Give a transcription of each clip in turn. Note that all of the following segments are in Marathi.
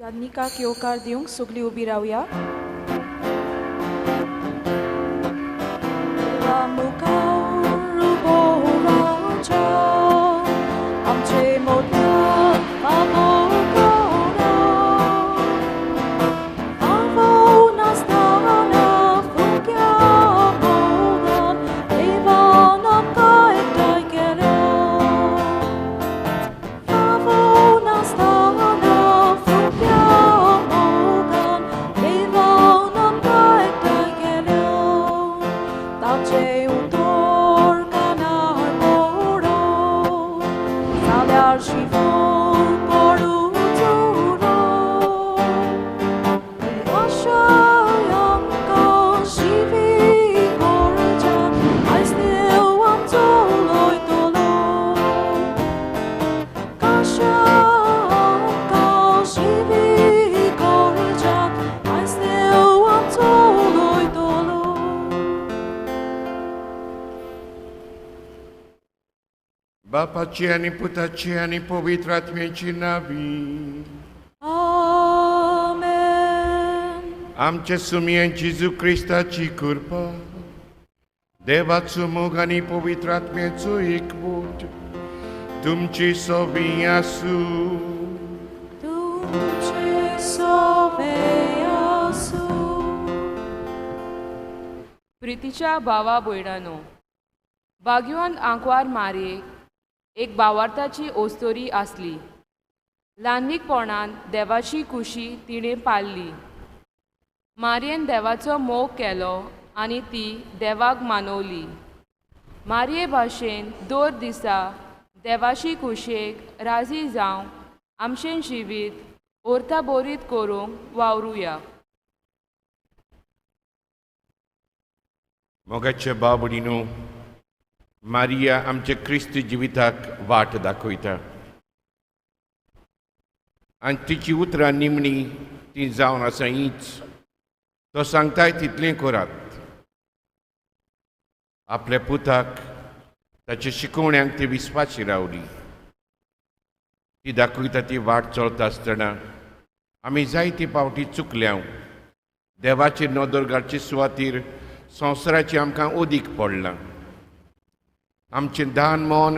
Yannika Kyokar Diung Sugli उभी राहूया. आमचे मोठ्या बाबोकोरा आવો नास्ताना फुक्या मोगन देवाना कायताय केलो आવો नास्ताना फुक्या मोगन देवाना कायताय केलो ताचे उतर कानार मोरो 사별 시վում 거루두로 와샤양가 시비 거르자 I still want to loitolo 가샤양가 시비 거르자 I still want to loitolo Bapaची आणि पुताची आणि पवित्र आत्म्याची नावी Amen. आमच्या सुमियन जेजू क्रिस्ताची कृपा देवाचो मोग आणि पवित्र आत्म्याचो एकवट तुमची सोबी आसू तुमचे सोबेयासू. प्रितीच्या भावा भयणांनो, बागयोन आंकवार मारयेक एक भावार्थाची ओस्तोरी आसली. ल्हानलीकपणान देवाची कुशी तिणें पाळली. मारयेन देवाचो मोग केलो आनी ती देवाक मानवली. मारये भाशेन दर दिसा देवाची कुशेक राजी जावं आमचें जिवीत ओर्ताबोरीत करूंक वावरुया. मोगाच्या बाबडीनो मारिया आमच्या क्रिस्त जिविताक वाट दाखयता आनी तिची उतरां निमणी ती जावन आसा हीच तो सांगताय तितलें करात. आपल्या पुताक ताच्या शिकोवण्यांक ती विस्वासी रावली. ती दाखयता ती वाट चलता आसतना आमी जायती पावटी चुकल्या. देवाचेर नदर घालचे सुवातेर संवसाराचें आमकां ओदीक पडलां. आमचें दान मन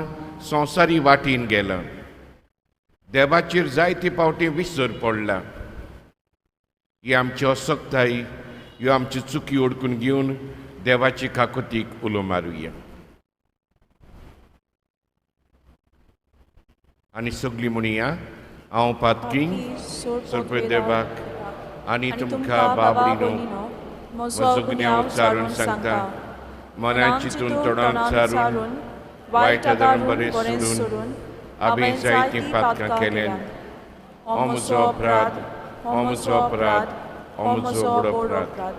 संवसारी वाटेन गेलां. देवाचेर जायते पावटी विसर पडला. ही आमची असक्ताय ह्यो आमच्यो चुकी ओळखून घेवन देवाची काकुतीक उलो मारुया. आनी सगळीं म्हणुया हांव पातकी सर्पे देवाक आनी तुमकां बाबडीनो म्हजो गुन्यांव चारून सांगता. मनान चिंतून तोंडान चारून वायट आदार बरें सोडून हांवें जायतीं पातकां केल्यान हो म्हजो अपराध हो म्हजो अपराध हो म्हजो व्हड अपराध.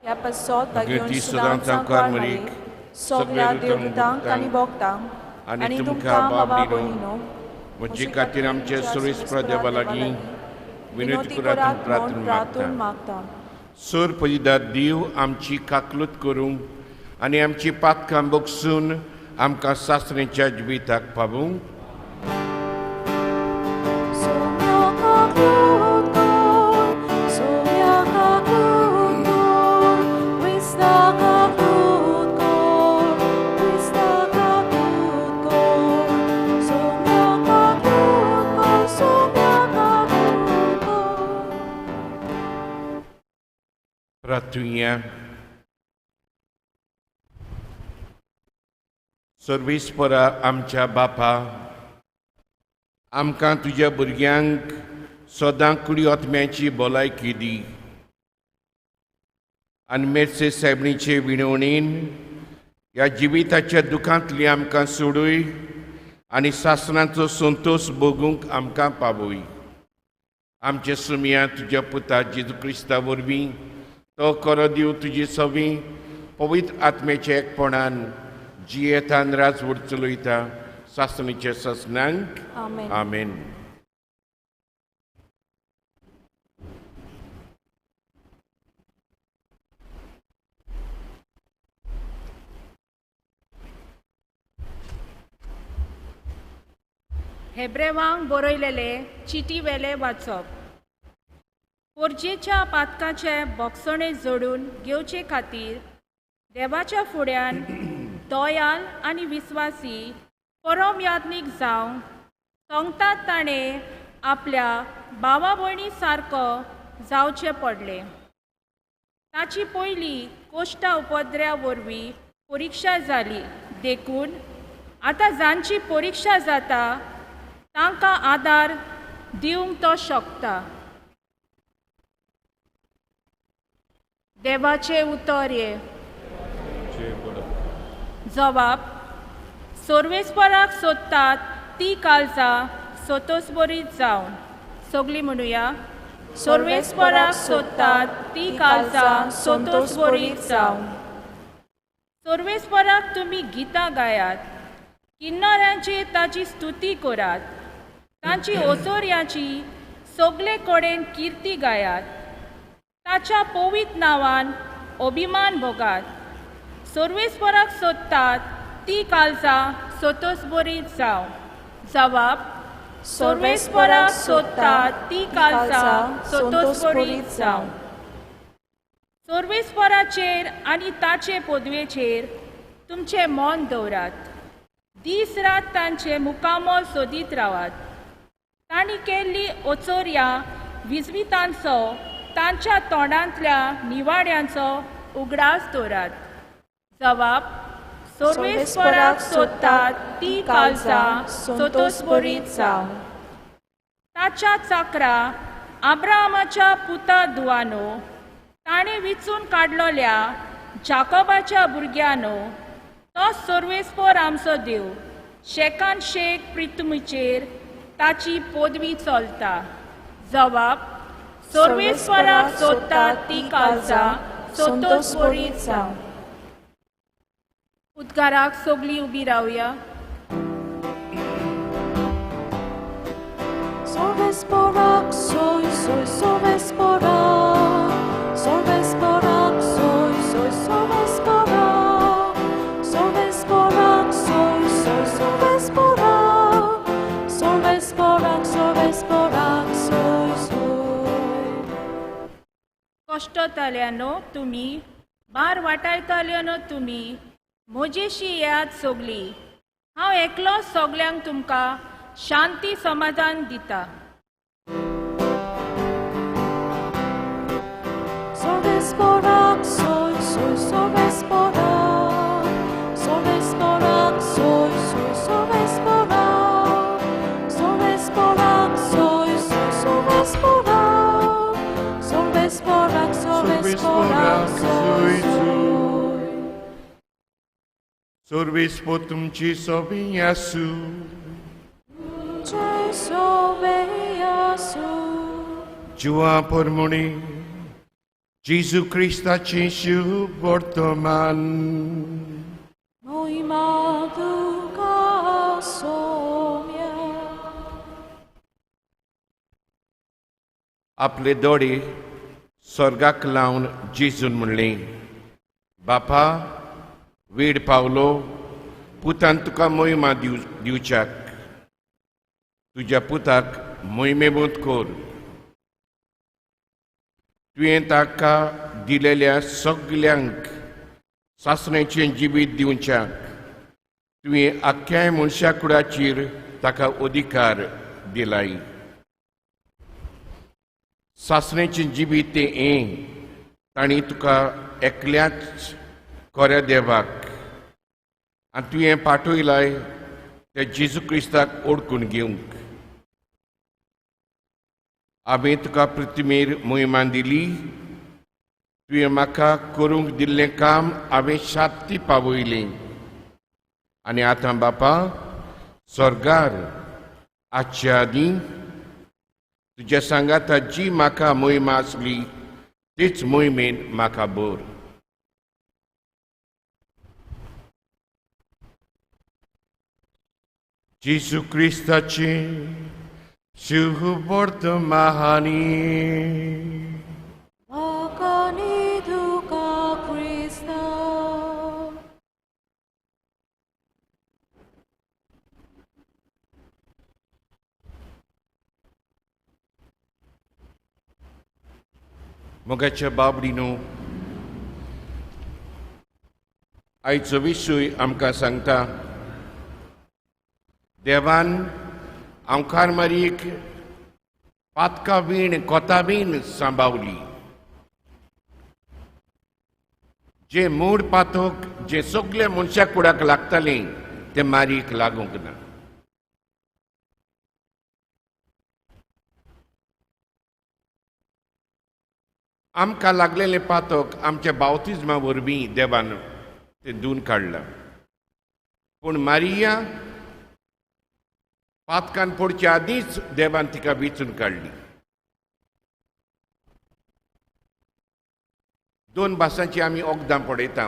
ह्या पासत ती सदांच आंकवार मरीक सगळ्या देवदूतांक आनी भक्तांक आनी तुमकां बाबडीनो म्हजे खातीर आमचे सुरेस्पर देवा लागीं विनंती करात प्रार्थना मागता. सर पयदा देव आमची काकलूत करूंक आनी आमची पातकां बोगसून आमकां सासणेच्या जिविताक पावूंक प्रार्थुया. सर्वेस्परा आमच्या बापा, आमकां तुज्या भुरग्यांक सदां कुडी आत्म्याची भलायकी दी आनी मेर्से सायबणीचे विणवणेन ह्या जिविताच्या दुखांतली आमकां सोडूय आनी सासणाचो संतोश भोगूंक आमकां पावय. आमच्या सुमया तुज्या पुता जेजू क्रिस्ता वरवीं तो करो दिव तुजी सवी पवित्र आत्म्याच्या एकपणान जियेतान राजवट चलयता सासणेच्या ससनांक आमेन. हेब्रेवांक बरयलेले चिटी वेले वाचप. पोरजेच्या पातकाचे बोगसणे जोडून घेवचे खातीर देवाच्या फुड्यान दयाल आनी विस्वासी परम याज्ञीक जावं सांगतात ताणें आपल्या भावा भयणी सारको जावचें पडलें. ताची पयली कोश्टा उपद्र्या वरवीं परिक्षा जाली देखून आतां जांची परिक्षा जाता तांकां आदार दिवंक तो शकता. देवाचे उतर हे जबाब सर्वेस्पराक सोदतात ती काळजां सोतोसबरीत जावन. सगळीं म्हणुया, सर्वेस्पराक सोदतात ती काळजां सोतोसबरीत जावन. सर्वेस्पराक तुमी गितां गायात, किन्नऱ्यांचेर ताची स्तुती करात, तांची ओसोऱ्याची सगळे कडेन किर्ती गायात, ताच्या पवित्र नांवान अभिमान भोगात. सर्वेस्पराक सोदतात ती काळजां सोतोसबरीत जावन. जबाब सर्वेस्पराक सोदतात ती काळजां सोतोसबरीत जावन. सर्वेस्पराचेर आनी ताचे पदवेचेर तुमचें मन दवरात. दीस रात तांचे मुखामोल सोदीत रावात. तांणी केल्ली ओचोऱ्या विजवितांचो तांच्या तोंडांतल्या निवाड्यांचो उगडास दवरात. जबाब सर्वेस्पराक सोदतात ती काळजां सोतोसबरीत जावन. ताच्या चाकरा आब्राहामाच्या पुता दुआनो ताणें विचून काडलोल्या जाकोबाच्या भुरग्यानो तो सर्वेस्पर आमचो देव. शेकान शेक प्रितुमीचेर ताची पदवी चलता. जबाब सर्वेस्पराक सोदतात ती काळजां सोतोसबरीत जावन. उद्गाराक सगळीं उबी रावया. Sorvesporak, soy, sorvesporak. Sorvesporak, soy, sorvesporak. Sorvesporak, soy, sorvesporak. Sorvesporak, soy. कश्टताल्यांनो तुमी, बार वाटायताल्यांनो तुमी, म्हजेशी याद सगळी. हांव एकलो सगल्यांक तुमकां शांती समाधान दिता. Sorvesporak, soy, sorvesporak. Sorvesporak, soy, sorvesporak. Sorvesporak, soy, sorvesporak. Sorvesporak, soy. Sorvispo तुमची सोबी यासू. जुआ परमोणी जेजू क्रिस्ताचे शुभ वर्तमान. Moima duka somia. आपले दोळे स्वर्गाक लावन जेजून म्हणलें, बापा वेळ पावलो पुतान तुका मोहिमा दिवच्याक. तुज्या पुताक मोहिमेबूत कोर. तुवें ताका दिलेल्या सगल्यांक सासणेचें जिवीत दिवच्याक. तुवें आख्याय मनशा कुळाचेर ताका अधिकार दिलाय. सासणेचें जिवीत तें तांणी तुका एकल्याच कोऱ्या देवाक आनी तुवें पाठयलाय ते जेजू क्रिस्ताक ओळखून घेवंक. हांवें तुका पृथ्वीर मोहिमान दिली. तुवें म्हाका करूंक दिल्लें काम हांवें शांती पावयलें. आनी आतां बापा स्वर्गार आजच्या आदी तुज्या सांगाता जी म्हाका मोहिमा आसली तीच मोहिमेन म्हाका बोर. जेजू क्रिस्ताचे शुभ वर्तमानी. Makani duka Krista. मोगाच्या बाबडीनो आयचो विशय आमकां सांगता देवान आमकार मारीक पातकां बीन कोता बीन सांबावली. जे मूड पातोक जे सगळे मनशा कुडाक लागतालें ते मारीक लागूंक ना. आमकां लागलेले पातोक आमच्या बावतिजमा वरवीं देवान ते धुवन काडलां. पूण मारिया पातकान पडच्या आदींच देवान तिका वेंचून काडली. 2 भासांची आमी वखदां पळयता.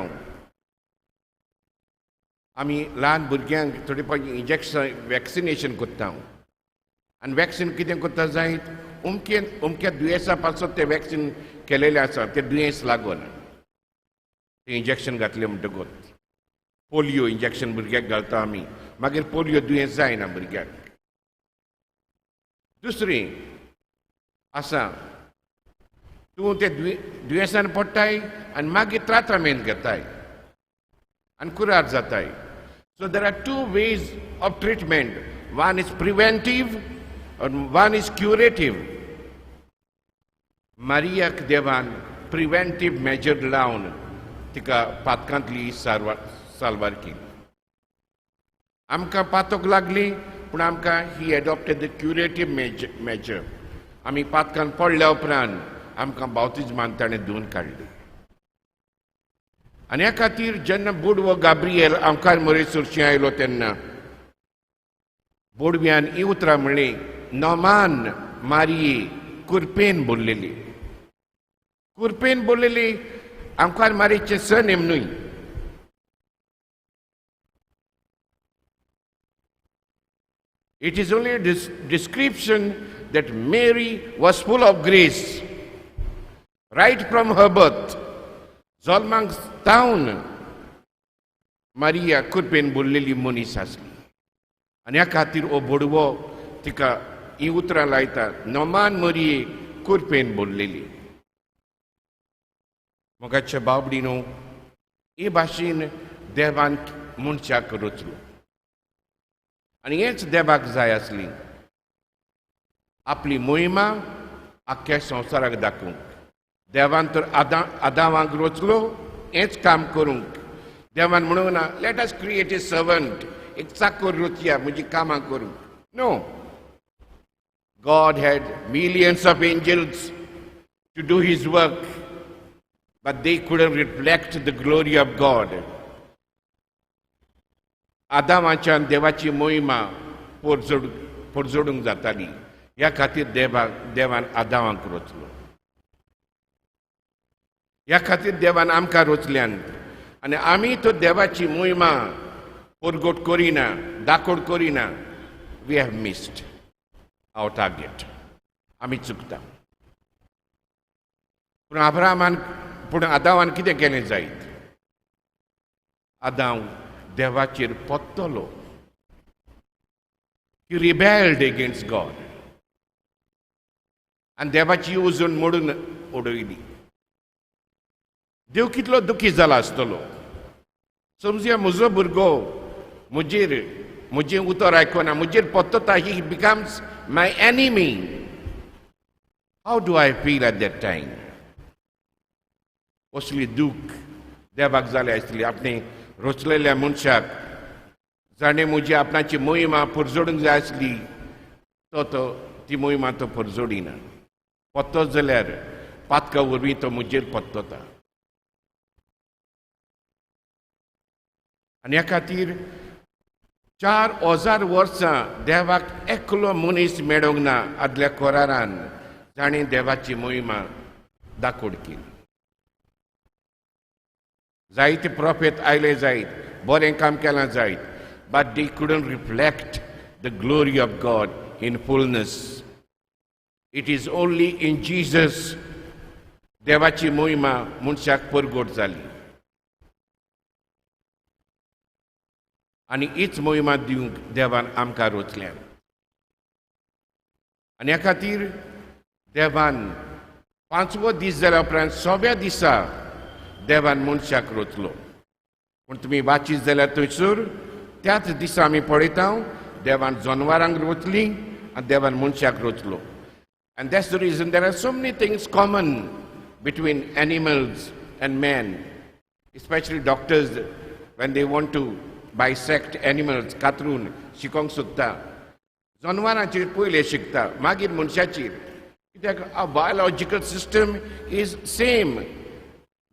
आमी ल्हान भुरग्यांक थोडे फावटी इंजेक्शन वॅक्सिनेशन करता. आनी वॅक्सीन कितें करता जायत अमक्या दुयेंसा पासून तें वॅक्सीन केलेलें आसा तें दुयेंस लागना. तें इंजेक्शन घातलें म्हणटकूच पोलियो इंजेक्शन भुरग्याक घालता आमी, मागीर पोलियो दुयेंस जायना भुरग्याक. दुसरी आसा तूं ते दुयेंसान पडटाय आनी मागीर ट्राटमेंट घेताय आनी कुरार जाताय. So there are 2 ways of treatment. One is preventive and one is curative. मारियाक देवान प्रिव्हेंटीव मेजर लावन तिका पातकांतली साल्वार केली. आमकां पातोक लागली पूण आमकां ही एडॉप्टेड द क्युरेटीव मेजर. आमी पातकान पडल्या उपरांत आमकां बावतिजमान ताणें धुवन काडली. आनी ह्या खातीर जेन्ना बुडवो गाब्रिएल आमकां मोरेसूरशी आयलो तेन्ना बोडव्यान ही उतरां म्हणली, नोमान मारिये कुरपेन बोललेली. कुरपेन बोललेली आमकां मारीचे सरनेम न्हय. It is only a description that Mary was full of grace. Right from her birth, जल्माक तावन मारिया कुरपेन बोललेली मनीस आसली. आनी ह्या खातीर हो बोडवो तिका ही उतरां लायता, नोमान मारिये कुरपेन बोललेली. मोगाच्या बाबडीनो हे भाशेन देवान मनशाक रचलो आनी हेच देवाक जाय आसली. आपली मोहिमा आख्ख्या संवसाराक दाखोवंक. देवान तर आदामाक रचलो हेच काम करूंक. देवान म्हणूंक ना let us create a servant, एक चाकर रचया म्हजी कामां करूंक. No, God had millions of angels to do his work, but they couldn't reflect the glory of God. आदामाच्यान देवाची मोहिमा परजोडूंक जाताली. ह्या खातीर देवान आदामाक रचलो. ह्या खातीर देवान आमकां रचल्यान आनी आमी तो देवाची मोहिमा परगोट करिना, दाखोड करिना. We have missed our target. आमी चुकता. पूण आदामान कितें केलें जायत? आदाम देवाचेर पत्तलो. He rebelled against God. आनी देवाची उजून मोडून उडयली. देव कितलो दुखी जाला आसतलो. समजुया म्हजो भुरगो म्हजें उतर आयकना, म्हजेर पत्तता, he becomes my enemy. How do I feel at that time? असली दूख देवाक जाले आसतली. आपणे रचलेल्या मनशाक जाणें म्हजी आपणाची मोहिमा परजोडूंक जाय आसली ती मोहिमा तो परजोडिना. पत्तो जाल्यार पातका वरवीं तो म्हजेर पत्तता. आनी ह्या खातीर 4000 वर्सां देवाक एकलो मनीस मेळोंक ना आदल्या कोरारान जाणें देवाची मोहिमा दाखोड केली. जायते प्रॉफेट आयले जायत, बरें काम केलां जायत, but they couldn't reflect the glory of God in fullness. It is only in Jesus देवाची मोहिमा मनशाक परगोट जाली. आनी हीच मोहिमा दिवंक देवान आमकां रचल्यान. आनी ह्या खातीर देवान 5वो दीस जाल्या उपरांत 6व्या दिसा देवान मनशाक रचलो. पूण तुमी वाचीत जाल्यार थंयसर त्याच दिसा आमी पळयता देवान जनवरांक रचलीं आनी देवान मनशाक रचलो. And that's the reason there are so many things common between animals and man, especially doctors when they want to bisect animals, कातरून शिकोंक सोदता. जनवरांचेर पयले शिकता, मागीर मनशाचेर. कित्याक a biological system is same.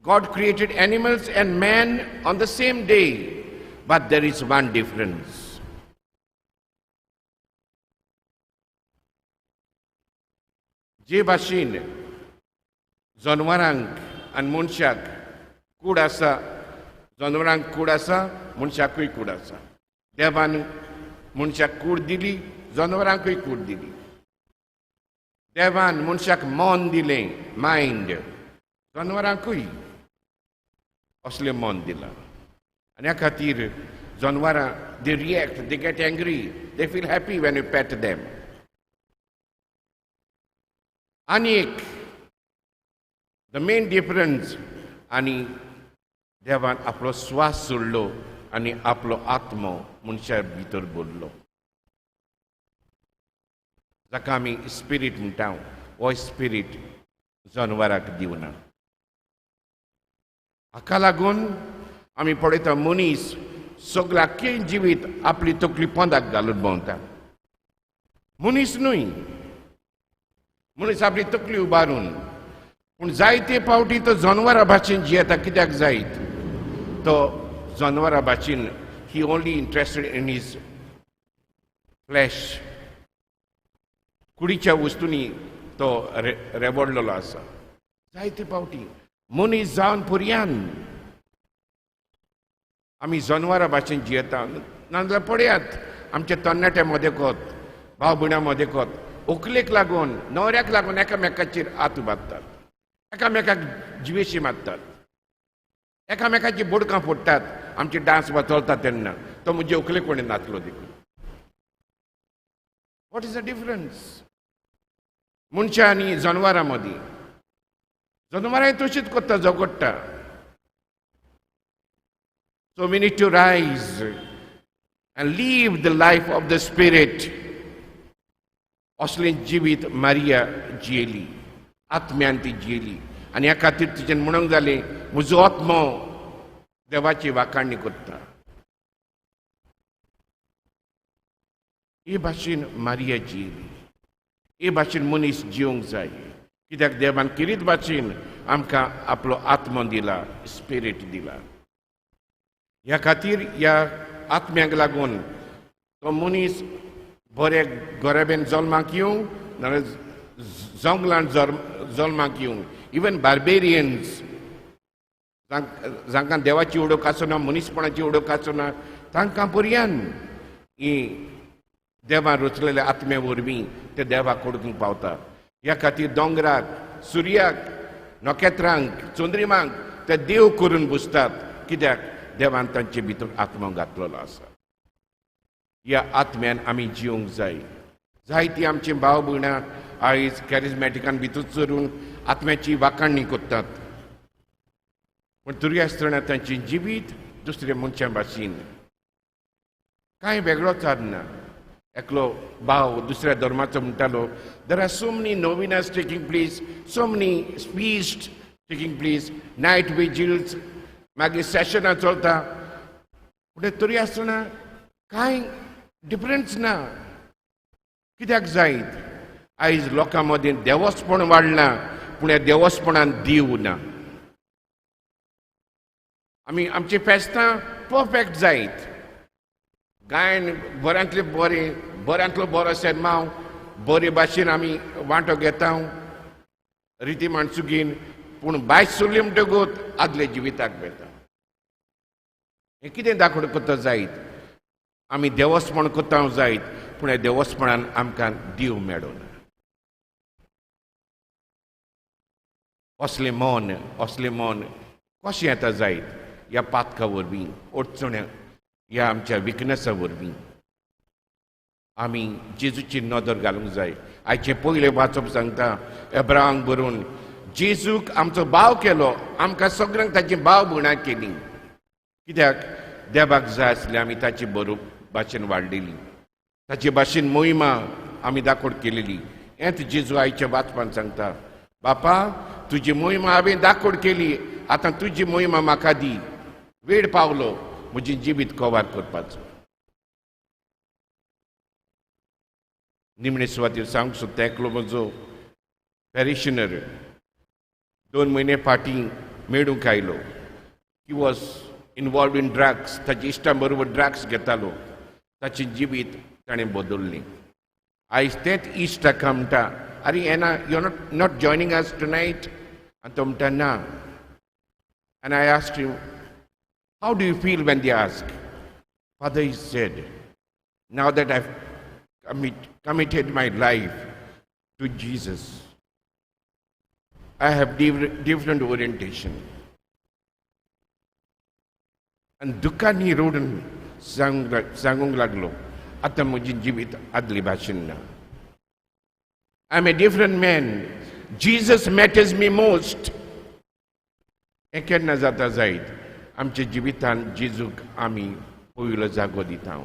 God created animals and man on the same day, but there is one difference. जे भाशेन जनवरांक आनी मनशाक कूड आसा, जनवरांक कूड आसा, मनशाकूय कूड आसा. देवान मनशाक कूड दिली, जनवरांकूय कूड दिली. देवान मनशाक मन दिलें, मायंड, जनवरांकूय असलें मन दिलां. आनी ह्या खातीर जनवरां they react, they get angry, they feel happy when you pet them. आनी एक द मेन डिफरन्स, आनी देवान आपलो स्वास सोडलो आनी आपलो आत्मो मनशा भितर भरलो, जाका आमी स्पिरीट म्हणटा. हो स्पिरीट जनवराक दिवना. हाका लागून आमी पळयता मनीस सगळ्याकय जिवीत आपली तकली पोंदाक घालून भोंवता. मनीस न्हय, मनीस आपली तकली उबारून. पूण जायते फावटी तो जनवरा भाशेन जियेता. कित्याक जायत? तो जनवरा भाशेन he only interested in his flesh. कुडीच्या वस्तूंनी तो रेवडलेलो आसा. जायते फावटी मनीस जावन पर्यान आमी जनवरा भाशेन जियेता. नाजाल्यार पळयात आमचे तरणाटे मदेकोत, भाव भयणां मदेकोत व्हंकलेक लागून, न्हवऱ्याक लागून एकामेकाचेर हात बांदतात, एकामेकाक जिवेशी मारतात, एकामेकाची बोडकां फोडटात. आमचे डान्स चलता तेन्ना तो म्हजे व्हंकले कोणी नाचलो देखून. वॉट इज द डिफरन्स मनशा आनी जनवरां मदीं? जनवरांय तशीच कोत्ता, झगडटा. So we need to rise and live the life of the Spirit. असलें जिवीत मारिया जियेली, आत्म्यान ती जियेली. आनी ह्या खातीर तिचें म्हणूंक जालें, म्हजो आत्मो देवाची वाखाणणी करता. हे भाशेन मारिया जियेली. हे भाशेन मनीस जिवंक जाय. कित्याक देवान किरीत भाशेन आमकां आपलो आत्मो दिला, स्पिरीट दिला. ह्या खातीर ह्या आत्म्याक लागून तो मनीस बरे गराबेन जल्माक येवं, नाजाल्यार जंगलांत जल्माक येवं. इवन बार्बेरियन्स जांकां देवाची ओळख आसना, मनीसपणाची ओळख आसना, तांकां पर्यान ही देवान रचलेल्या आत्म्या वरवीं ते देवाक ओळखूंक पावता. ह्या खातीर दोंगराक, सुर्याक, नखेत्रांक, चंद्रिमांक ते देव करून बसतात. कित्याक? देवान तांचे भितर आत्मो घातलेलो आसा. ह्या आत्म्यान आमी जिवंक जाय. जायतीं आमची भाव भयणां आयज कॅरिझमॅटिकान भितर चरून आत्म्याची वाखाणणी करतात. पूण तरी आसतना तांचें जिवीत दुसऱ्या मनशां भाशेन कांय वेगळोच ना. एकलो भाव दुसऱ्या धर्माचो म्हणटालो, देर आर सो मेनी नोविनास taking place, so many feast taking place, night vigils, मागीर सेशनां चलता. पूण तरी आसतना कांय डिफरन्स ना. कित्याक जायत? आयज लोकां मदीं देवस्पण वाडलां, पूण ह्या देवस्पणान देव ना. आमी आमची फेस्तां परफेक्ट जायत. गायन बऱ्यांतले बरें, बऱ्यांतलो बरो शेनमाव बरे भाशेन आमी वांटो घेता रिती माणसुगीन. पूण भायर सरली म्हणटकूच आदले जिविताक बेता. हें कितें दाखोवन कोत्ता जायत? आमी देवस्पण कोत्ता जायत, पूण ह्या देवस्पणान आमकां देव मेळना. असलें मन कशें येता जायत? ह्या पातका वरवीं, अडचण्या, ह्या आमच्या विकनसा वरवीं आमी जेजूची नदर घालूंक जाय. आयचें पयलें वाचप सांगता, एब्राहांक बरोवन जेजूक आमचो भाव केलो, आमकां सगळ्यांक ताची भाव भयणां केली. कित्याक देवाक जाय आसलें आमी ताची भाशेन वाडलेली, ताचे भाशेन मोहिमा आमी दाखोवड केलेली. हेंच जेजू आयच्या वाचपान सांगता, बापा तुजी मोहिमा हांवें दाखोवड केली, आतां तुजी मोहिमा म्हाका दी. वेळ पावलो म्हजें जिवीत कवर करपाचो. निमणे सुवातेर सांगूंक सोदता, एकलो म्हजो पॅरिशनर 2 म्हयने फाटीं मेळूंक आयलो. He was involve in drugs, ताच्या इश्टां बरोबर ड्रग्स घेतालो. ताचें जिवीत ताणें बदल्लें. आयज तेच इश्ट ताका म्हणटा, अरे एना यू नॉट जॉयनिंग अस टुनायट? आनी तो म्हणटा ना. And I asked him, how do you feel when they ask? Father, he said, now that I've committed my life to Jesus, I have different orientation. And दुःखानी रोडून सांगूंक लागलो, आतां म्हजें जिवीत आदले भाशेन ना. I'm a different man. Jesus matters me most. हें केन्ना जाता जायत आमच्या जिवितांत जेजूक आमी पयलो जागो दिता,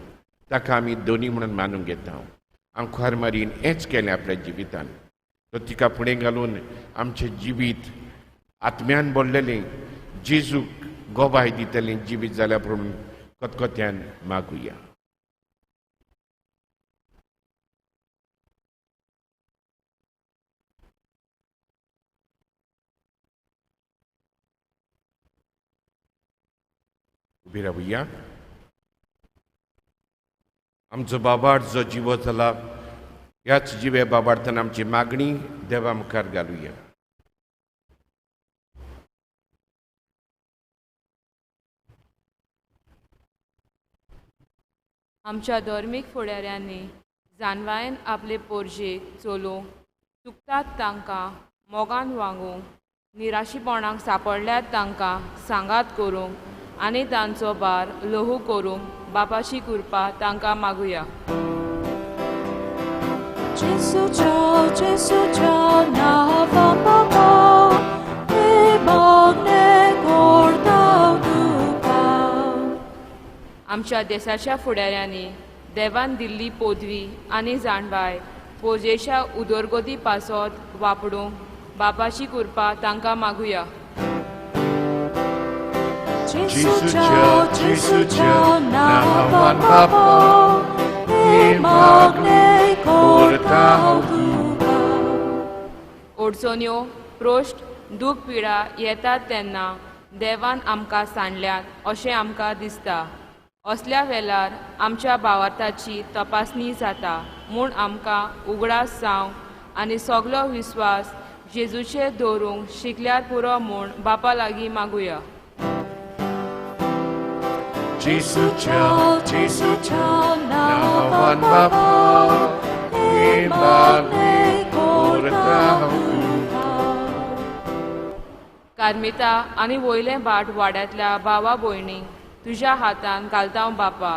ताका आमी दोनी म्हणून मानून घेता. आमकां मारीन हेंच केलें आपल्या जिवितांत. तो तिका फुडें घालून आमचें जिवीत आत्म्यान भरलेलें, जेजूक गोबाय दितलें जिवीत जाल्या प्रमाण खतखत्यान मागुया. उबी रावुया. आमचो बाबार जो जिवो जाला, ह्याच जिवे बाबार्थान आमची मागणी देवा मुखार घालुया. आमच्या धर्मीक फुडाऱ्यांनी जानवायेन आपले पोरजेक चलोवंक चुकतात तांकां मोगान वागोवंक, निराशीपणाक सांपडल्यात तांकां सांगात करूंक आनी तांचो भार लहू करूंक बापाची कृपा तांकां मागुया. Jesucia, nava papa, e magne corda duca. आमच्या देशाच्या फुडाऱ्यांनी देवान दिल्ली पदवी आनी जाणवाय पोरजेच्या उदरगती पासत वापरूंक बापाची कृपा तांकां मागुया. Jesucia, nava papa, e magne corda duca. ओडचोन्यो प्रोश्ट दूख पिडा येतात तेन्ना देवान आमकां सांडल्यात अशें आमकां दिसता. असल्या वेळार आमच्या भावार्थाची तपासणी जाता म्हूण आमकां उगडास जावंक आनी सगलो विस्वास जेजूचेर दवरूंक शिकल्यार पुरो म्हूण बापा लागीं मागुया. Jesucia, nava papa, e magne corda duca. कार्मिता आनी वयलें बाट वाड्यांतल्या भावा भयणींक तुज्या हातान घालता बापा.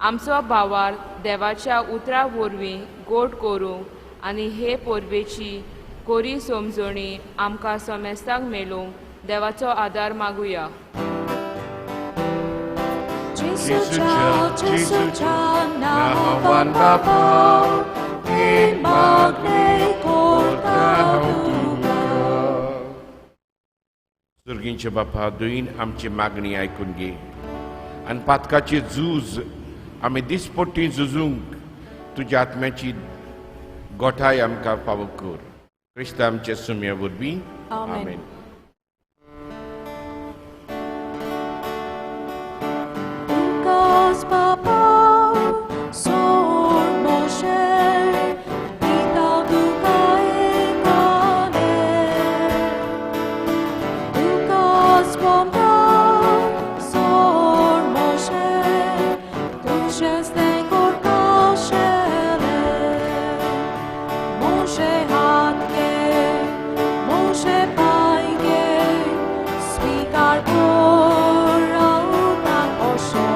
आमचो भावार देवाच्या उतरा वरवीं गोड करूंक आनी हे पोरबेची कोरी समजणी आमकां समेस्तांक मेळूंक देवाचो आदार मागुया. Jesucia, nava papa, e magne corda duca. सुर्गींचे बापा, दोन आमची मागणी आयकून घे आनी पातकाची झूज आमी दिसपट्टी झुजूंक तुज्या आत्म्याची गोठाय आमकां फावो कर. क्रिस्त आमचे सुम्या वरवीं. आमेन. Lucas papa, sor Moshe, pita duca e cane. Lucas papa, sor Moshe, tu jeste corcashele. Moshe hatke, Moshe paige, svikar por autan oshe.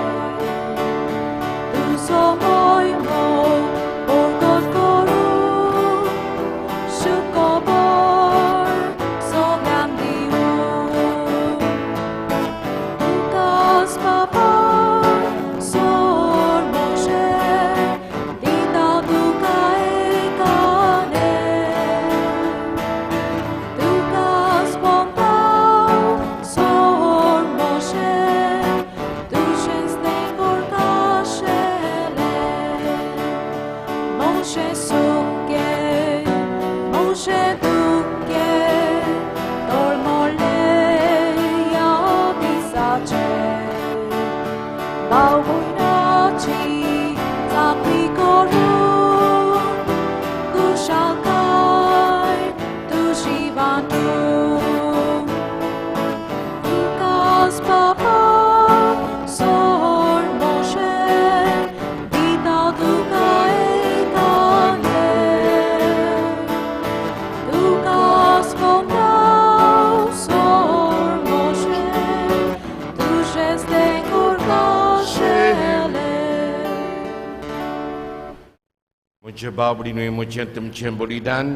म्हज्या बावडीनूय म्हजें तुमचें बलिदान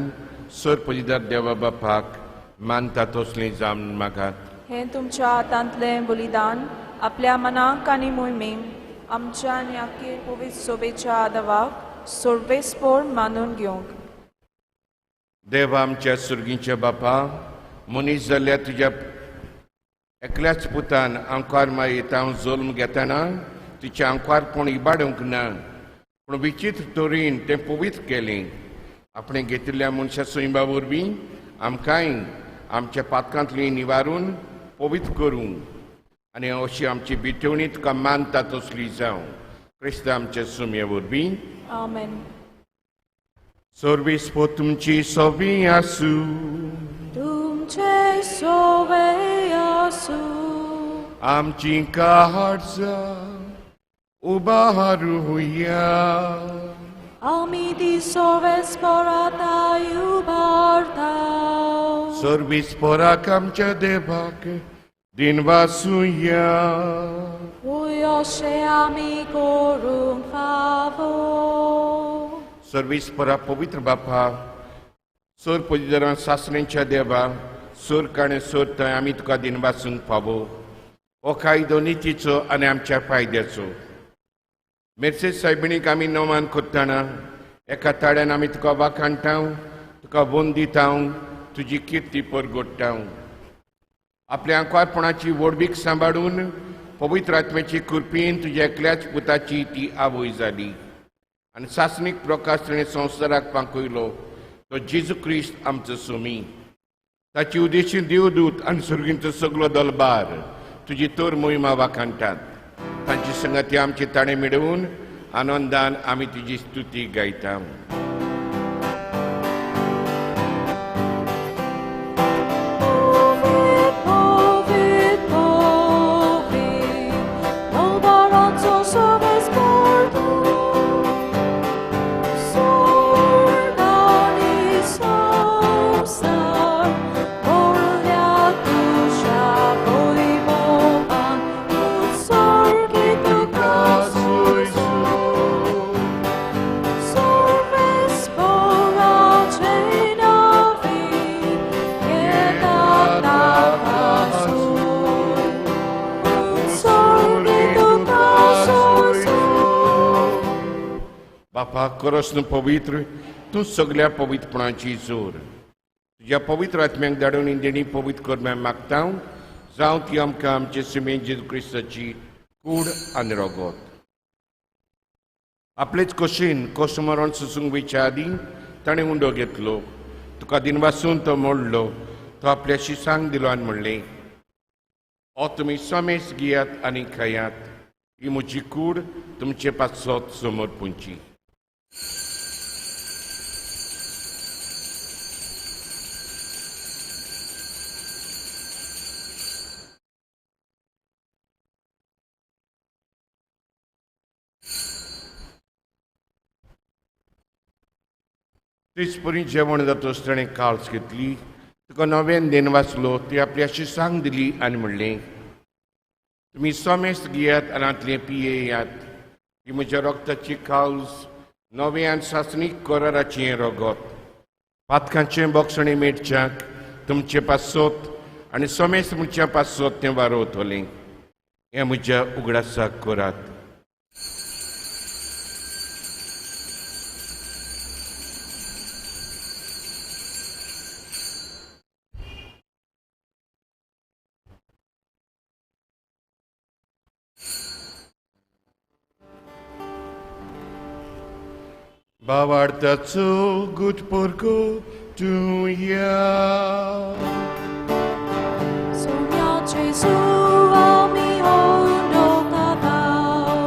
सोरपलीदार देवा बापाक मानता तसलें जावन मागात. हे तुमच्या हातांतलें बलिदान आपल्या मनाक आनी मोहिमेक आमच्या आनी आख्खे पवित्र सोबेच्या आदवाक सर्वेस्पोर मानून घेवंक. देवा आमच्या सुर्गीच्या बापा, मनीस जाल्ल्या तुज्या एकल्याच पुतान आंकार मायेत हांव जल्म घेतना तिचें आंकारपण इबाडूंक ना, पूण विचित्र तरेन तें पवित्र केलें. आपणें घेतिल्ल्या मनशा सैमा वरवीं आमकांय आमच्या पातकांतलीं निवारून पवित्र करूं आनी अशी आमची बितवणी तुका मानता तसली जावं. क्रिस्त आमच्या सुमये वरवीं आमेन. सर्वेस्पो तुमची सोबी आसूं. तुमचे सोवे आसूं. आमची काळजां उबारूया. आमी ती सोवेस्पराताय उबारताव. सर्वेस्पोराक आमच्या देवाक दिनवासुया. अशें आमी करूंक फावो. सर्वेस्परा पवित्र बापा, सोर पलिदारां सासणेच्या देवा, सोर काणे सोर थंय आमी तुका दिनवासूंक फावो. हो कायदो नितीचो आनी आमच्या फायद्याचो. मेर्सेस सायबिणीक आमी नोमान कोत्ताना एका ताड्यान आमी तुका वाखाणटाव, तुका वंदिताव, तुजी किर्ती परगोडटाव. आपल्या आंकारपणाची वडवीक सांबाळून पवित्र आत्म्याची कृपेन तुज्या एकल्याच पुताची ती आवय जाली आनी सासणीक प्रकाश ताणें संवसाराक पांकयलो तो जेजू क्रिस्त आमचो सोमी. ताची उदेशी देवदूत आनी सुर्गींचो सगलो दलबार तुजी तर मोहिमा वाखाणटात. तांची संगती आमची ताणें मेळवून आनंदान आमी तुजी स्तुती गायता. बापा, करोस न्हू पवित्र, तूं सगळ्या पवित्रपणाची जोर. तुज्या पवित्र आत्म्याक धाडून इंदेणी पवित्र करम्या मागता. जावं ती आमकां आमचे सुमेन जेजू क्रिस्ताची कूड आनी रगत. आपलेच कशेन कोसमरण सुसूंक वयच्या आदीं ताणें उंडो घेतलो. तुका दिनवासून तो मोडलो. तो आपल्या शिसांक दिलो आनी म्हणलें, हो तुमी समेस घेयात आनी खायात. ही म्हजी कूड तुमचे पासत समोर पुंची. तिसपरी जेवण जाता ताणें काळज घेतली. तुका नव्यान देन वाचलो ती आपल्या शिसांक दिली आनी म्हणलें, तुमी सोमेस घेयात आनी हातलें पियेयात. ही म्हज्या रक्ताची काळज नव्यान सासणीक कराराचें रगत. पातकांचें बोक्षणें मेटच्याक तुमचे पासत आनी सोमेस म्हणच्या पासत तें वारोवतलें. हें म्हज्या उगडासाक करात. Bawartaco gut porco tuya. Sonia Jesu ami hondo katao.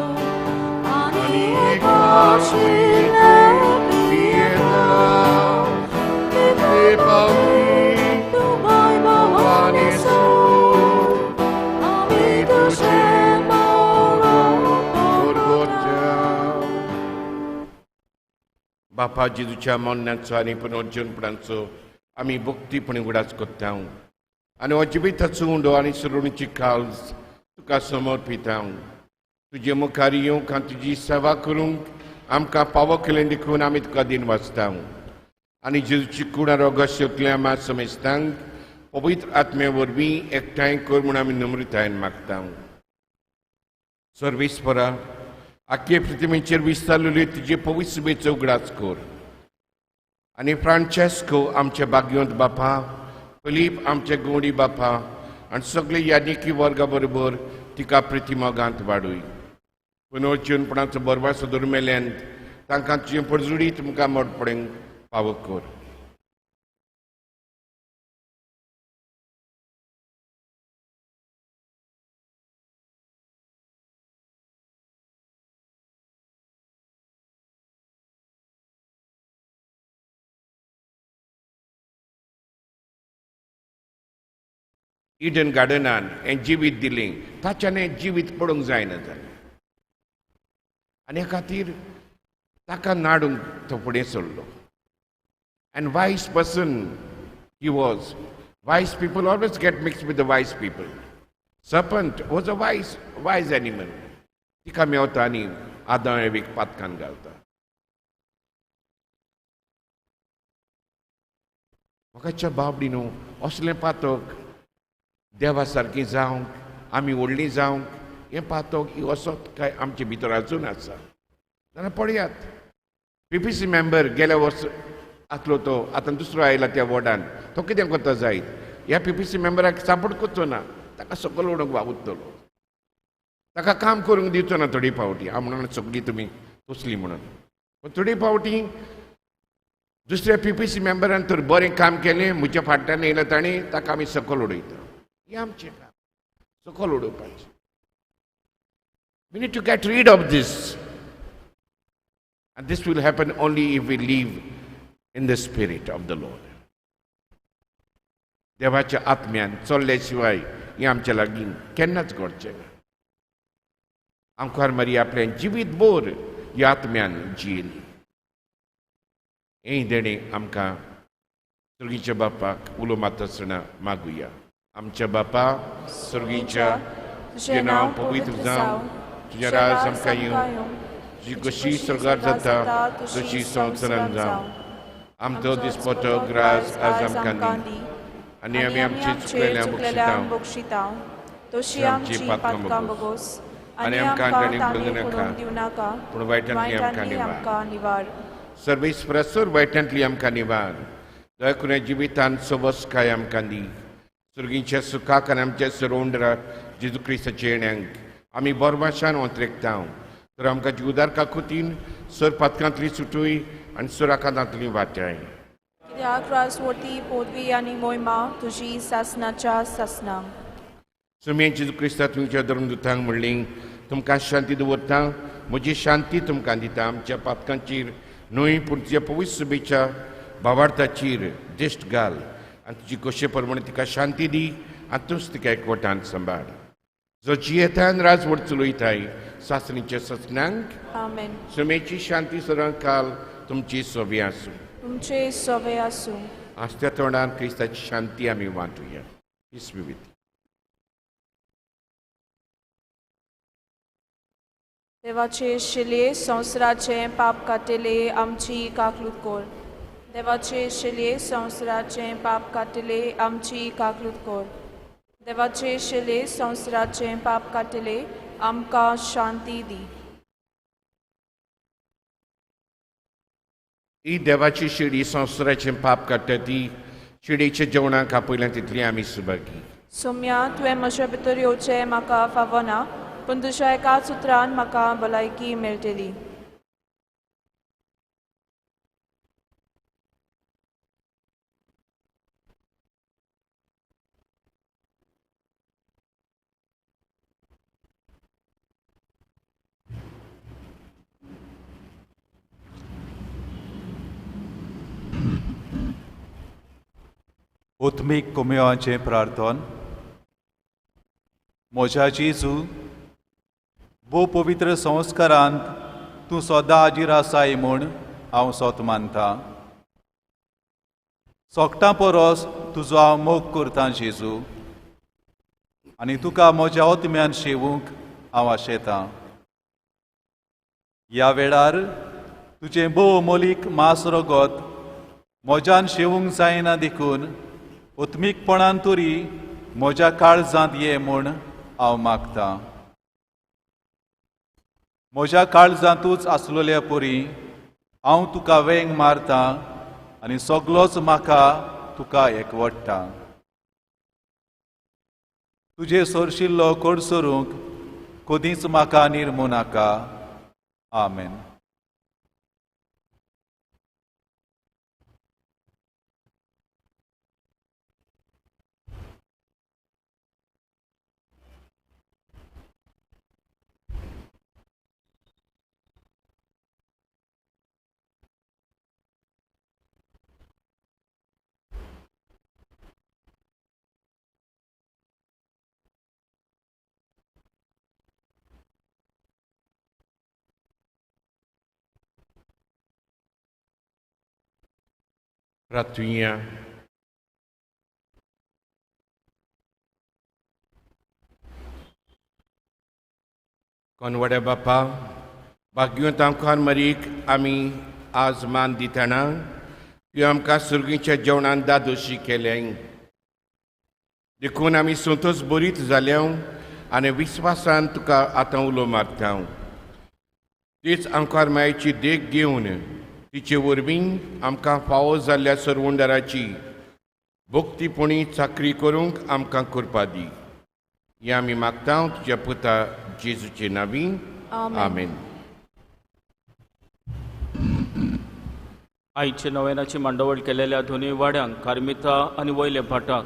Ani ekashile pietao. Te paui tu mai bawani so. Ami tu shema बापा जेजूच्या मरणाचो आनी पुनर्जन्मपणाचो आमी भक्तीपणी उगडास करता आनी अजिबाताचो उंडो आनी सरुणीची काळज तुका समर्पिता. तुजे मुखार येवंक आनी तुजी सेवा करूंक आमकां पावो केलें देखून आमी तुका दिन वाचता आनी जेजूची कुणारो घोशेंतल्या मा समेस्तांक पवित्र आत्मे वरवीं एकठांय कर म्हूण आमी नम्रतायेन मागता सर्वेस्परा आख्खे पृथ्वीचेर विस्तारलेली तुजे पवित्र सुबेचो उगडास कर आनी फ्रांचेस्को आमचे भाग्यवंत बापा फिलीप आमचे गवडी बापा आनी सगळे यादिकी वर्गा बरोबर तिका प्रतिमोगांत वाडूय पुनर्जीवनपणाचो बरवासो धर्मेल्यांत तांकां तुजे पडजुडी तुमकां मोडपडेंक फावो कर इडन गार्डनान हें जिवीत दिलें ताच्यान हें जिवीत पडूंक जायना जालें आनी हे खातीर ताका नाडूंक तो फुडें सरलो and wise person he was. Wise people always get mixed with the wise people. Serpent was a wise animal. तिका मेवता आनी आदां एवीक पातकान घालता. म्हाका बाबडीनो असलें पातक देवा सारकी जावंक आमी व्हडलीं जावंक हें पातक ही असोत काय आमचे भितर अजून आसा जाल्यार पळयात PPC मेंबर गेल्या वर्स आसलो तो आतां दुसरो आयला त्या वॉर्डान तो कितें करता जायत ह्या PPC मेंबराक सपोर्ट करचो ना ताका सकयल उडोवंक वावुरतलो ताका काम करूंक दिवचो ना थोडी फावटी हांव म्हणून सगळीं तुमी तसलीं म्हणून पूण थोडी फावटी दुसऱ्या PPC मेंबरान तर बरें काम केलें म्हज्या फाटल्यान येयला ताणी ताका आमी सकयल उडयता हें आमचें काम सकयल उडोवपाचें We need to get rid of this. And this will happen only if we live in the spirit of the Lord. देवाच्या आत्म्यान चल्ले शिवाय हें आमच्या लागीं केन्नाच घडचें ना आमकां मारी आपलें जिवीत भर ह्या आत्म्यान जियेली हें देणें आमकां सुर्गीच्या बापाक उलो मातासतना मागुया आमच्या बापा सुर्गीच्या तुजें नांव पवित्र जावं तुजें राज आमकां येवं तुजी कशी सरकार जाता तशी संवसारान जावं आमचो दिसपतो ग्रास आज आमकां दी आनी आमी आमची चुकलेल्यांक बक्षितांव तशी आमची पातकां बगोस आनी आमकां तांणी पडूंक दिवनाका पूण वायटांतली आमकां निवार सर्वेस्परासोर वायटांतली आमकां निवार दया करून जिवितांत सबस काय आमकां दी सुर्गीच्या सुखाक आनी आमच्या सरोंडरा जेजू क्रिस्ताच्या येण्याक आमी बोरमाशान ओंत्रेकता तर आमकां जीवदार काकुतीन सर पातकांतली सुटूय आनी सुराकांतांतली वाटाय कित्याक राजवटी पदवी आनी मोहिमा तुजी सासनाच्या सासनां सुमे जेजू क्रिस्ता तुमच्या धर्मदुतांक म्हणली तुमकां शांती दवरता म्हजी शांती तुमकां दिता आमच्या पातकांचेर न्हय पूण तुज्या पवित्र सुबेच्या भावार्थाचेर दिश्ट घाल आनी तुजी कशे प्रमाणे तिका शांती दी आनी तूंच तिका एकवटान सांबाळ जो जियेतान राजवट चलयताय सासणीच्या ससनांक आमेन सुमेची शांती सदां काल तुमची सोबे आसूं तुमचे सोबे आसूं आस्त्या तोंडान क्रिस्ताची शांती आमी वांटुया हीच विविधी देवाचे शिले संवसाराचे पाप काटेले आमची काकलूत कोर देवाचे शिले संवसाराचे पाप काटेले आमची काकलूत कोर देवाचे शिले संवसाराचे पाप काटेले आमकां शांती दी ही देवाची शिडी संवसाराचें पाप काडटा ती शिडीच्या जेवणाक आपयल्या तितली आमी सुभागी सोम्या तुवें म्हज्या भितर येवचें म्हाका फावो ना पूण तुज्या एकाच उतरान म्हाका भलायकी मेळटली उत्मीक कुमेवाचें प्रार्थन म्हज्या जेजू भोव पवित्र संस्कारांत तूं सदां हाजीर आसाय म्हूण हांव सोत मानता सोगटां परस तुजो हांव मोग करतां जेजू आनी तुका म्हज्या आत्म्यान शेवूंक हांव आशेतां ह्या वेळार तुजें भोवमोलीक मास रगत म्हज्यान शेवूंक जायना देखून उत्मीकपणान तरी म्हज्या काळजांत ये म्हूण हांव मागतां. म्हज्या काळजांतूच आसलोल्या परी हांव तुका वेंग मारतां आनी सगलोच म्हाका तुका एकवटटा. तुजे सोरशिल्लो कोडसरूंक कदींच म्हाका निर्मू नाका. आमेन. Ratuinha. कोनवडे बापा, भाग्यवंत आमकां मरीक आमी आज मान दितना तुवें आमकां सुर्गीच्या जेवणान दादोशी केलें. देखून आमी संतोश बरीत जाल्या आनी विस्वासान तुका आतां उलो मारता. तीच आमकां मायेची देख घेवन तिचे वरवीं आमकां फावो जाल्ल्या सरवंडराची भोक्तीपणी चाकरी करूंक आमकां करपा दी. हें आमी मागता तुज्या पुता जेजूचे नांवी. आमेन. आयचे नोवेनाची मांडवळ केलेल्या दोनूय वाड्यांक कार्मिता आनी वयले भाटाक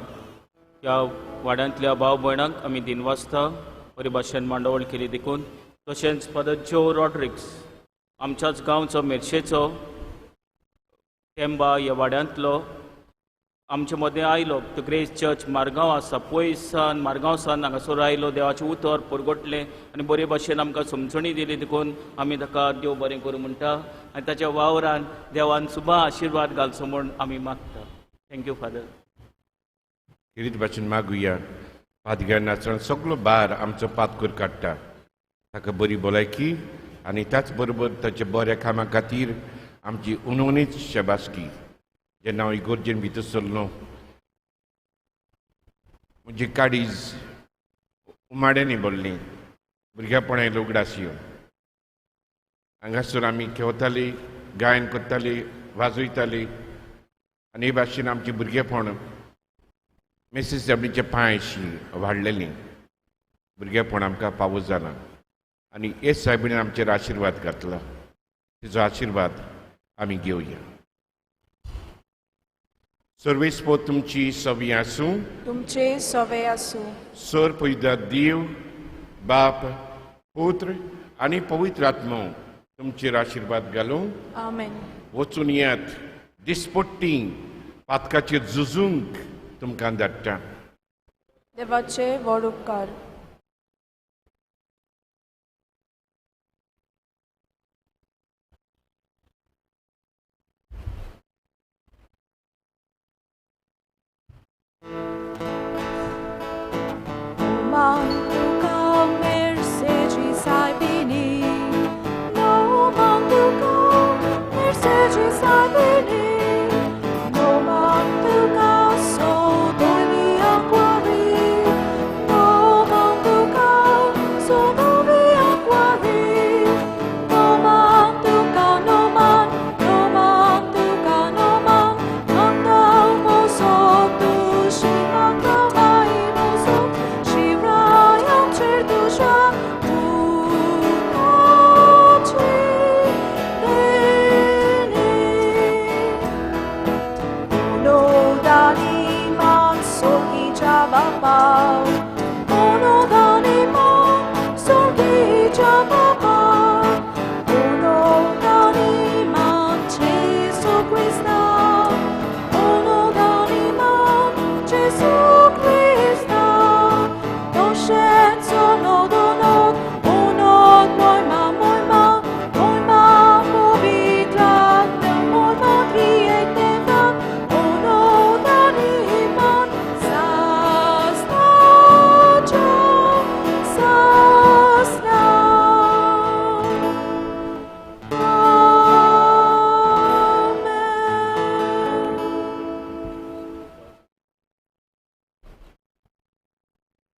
ह्या वाड्यांतल्या भाव भयणांक आमी दिनवासता बरे भाशेन मांडवळ केली देखून तशेंच फादर जो रॉड्रिक्स आमच्याच गांवचो मेर्शेचो टेंबा ह्या वाड्यांतलो आमचे मदें आयलो. तो ग्रेस चर्च मारगांव आसा पयसान मारगांवसान हांगासर आयलो. देवाचें उतर परगोटलें आनी बरे भाशेन आमकां समजणी दिली देखून आमी ताका देव बरें करूं म्हणटा आनी ताच्या वावरान देवान सुबा आशिर्वाद घालचो म्हूण आमी मागता. Thank you father. किरीत भाशेन मागुया. पादग्या नाचण सगळो भार आमचो पातकूर काडटा. ताका बरी भलायकी आनी त्याच बरोबर ताच्या बऱ्या कामा खातीर आमची उणवणीच शेबासकी. जेन्ना हांव इगोर्जेन भितर सरलो म्हजी काडीज उमाड्यांनी भरलीं. भुरग्यापणां येयलो उगडासियो. हांगासर आमी खेवतालीं, गायन करतालीं, वाजयतालीं आनी हे भाशेन आमचें भुरगेपण मेसेज डब्ल्यूचे पांयशी वाडलेलीं. भुरगेपण आमकां पावो जालां आनी हे सायबिणीन आमचेर आशिर्वाद घातला. तिजो आशिर्वाद आमी घेवया. सर्वेस्पो तुमची सवी आसूं. तुमचे सवे आसूं. सर पयदा देव बाप पुत्र आनी पवित्र आत्मो तुमचेर आशिर्वाद घालूं. आमेन. वचून येयात. दिसपट्टी पातकाचेर झुजूंक तुमकां धाडटा. देवाचे व्हड उपकार. Manduka mercedes ai bini, no manduka mercedes ai bini, no manduka so doi aquari, no manduka so doi aquari, no manduka no man, no manduka no man, andau mo so tu shimanda mai mo so.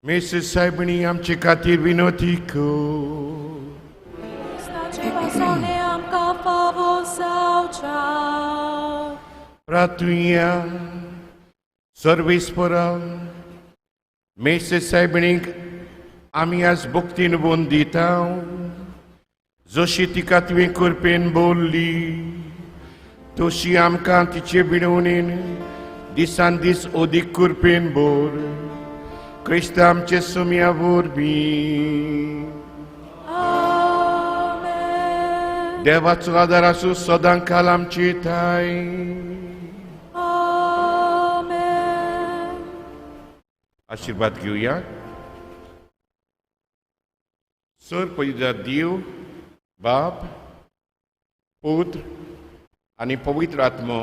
मेसेज साहेबणी आमचे खातीर विनोती को Stacie wasone amka fawosa प्रार्थुया सर्वेस्परा मेसेज साहेबणीक आमी आज भक्तीन वंदिता जशी तिका तुवें करपेन बोल्ली तशी आमकां तिचे बिडवणेन दिसान दीस अदीक करपेन बोर क्रिस्त आमचे सुम्या वरवीं Amen. देवाचो आदार आसूं सदां काल आमची थाय Amen. आशीर्वाद घेवया सर पवित्र देव बाप पुत्र आनी पवित्र आत्मो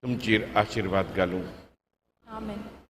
तुमचेर आशीर्वाद घालूं Amen.